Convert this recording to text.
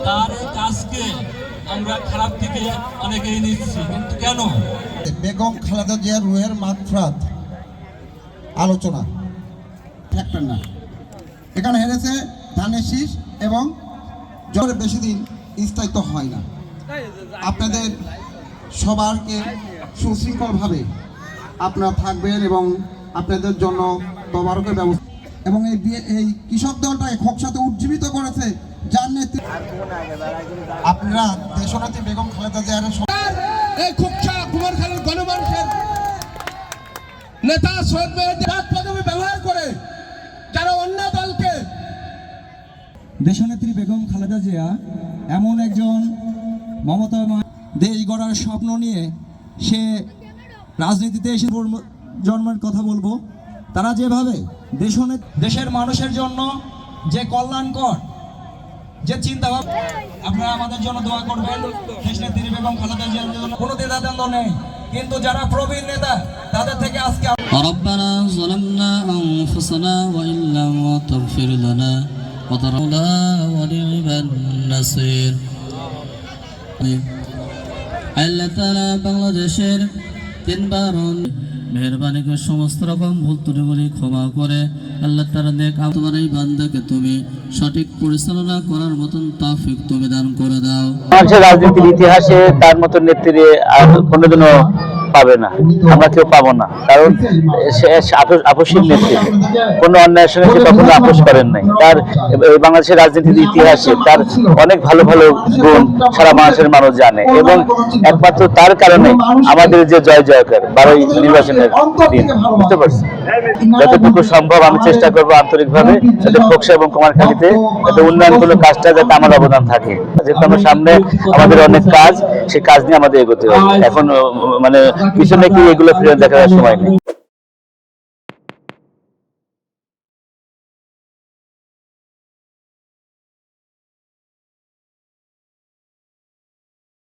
তার কাজকে আমরা খারাপ দিকে অনেকেই নিচ্ছি, কিন্তু কেন? বেগম খালেদা জিয়ার রুহের মাগফিরাত আলোচনা ফ্যাক্টর না, এখানে হেরেছে ধানের শীষ এবং জ্বরে বেশি দিন স্থায়িত্ব হয় না। আপনাদের সবারকে সুশৃঙ্খলভাবে আপনারা থাকবেন এবং আপনাদের জন্য তবারকের ব্যবস্থা এবং এই কৃষক দলটাকে খোকসাতে উজ্জীবিত করেছে, যার নেতৃত্বে আপনারা দেশনেত্রী বেগম খালেদা জিয়ার এই খোকসা কুমারখালীর গণমানুষের নেতা শহীদ মেহেদী পদবি ব্যবহার করে যারা অন্য দলকে। দেশনেত্রী বেগম খালেদা জিয়া এমন একজন মমতাময় দেশ গড়ার স্বপ্ন নিয়ে সে রাজনীতিতে এসে জন্মের কথা বলবো। তারা যেভাবে দেশের মানুষের জন্য যে কল্যাণকর যে চিন্তা ভাবনা, আপনারা আমাদের জন্য দোয়া করবেন। দেশনেত্রী বেগম খালেদা জিয়ার জন্য কোনো দ্বিধাদ্বন্দ্ব নেই, কিন্তু যারা প্রবীণ নেতা তাদের থেকে আজকে ربنا ظلمنا أنفسنا وإن لم تغفر لنا وترحمنا ونعم النصير। আল্লাহ তাআলা বাংলাদেশের তিনবার মেহরবানি করে সমস্ত রকম ভুল ত্রুটিগুলি ক্ষমা করে আল্লাহ তাআলা নেক তোমার এই বান্দাকে তুমি সঠিক পরিচালনা করার মতন তৌফিক তুমি দান করে দাও। বাংলাদেশের রাজনীতির ইতিহাসে তার মতো নেত্রী আর কোনোদিনও পাবে না, আমরা কেউ পাবো না, কারণ সে আপোষহীন নেত্রী, কোনো অন্যায়ের সঙ্গে সে কখনো আপোষ করেন নাই। তার বাংলাদেশের রাজনীতির ইতিহাসে তার অনেক ভালো ভালো গুণ সারা বাংলাদেশের মানুষ জানে এবং একমাত্র তার কারণে আমাদের যে জয় জয়কার 12ই নির্বাচনের দিন, বুঝতে পারছি। যতটুকু সম্ভব আমি চেষ্টা করবো আন্তরিকভাবে যাতে খোকসা এবং কুমারখালীতে যাতে উন্নয়নমূলক কাজটা যাতে আমার অবদান থাকে। যেহেতু আমার সামনে আমাদের অনেক কাজ, সেই কাজ নিয়ে আমাদের এগোতে হবে। এখন মানে পিছনে কি এগুলো ফিরে দেখার সময় নেই।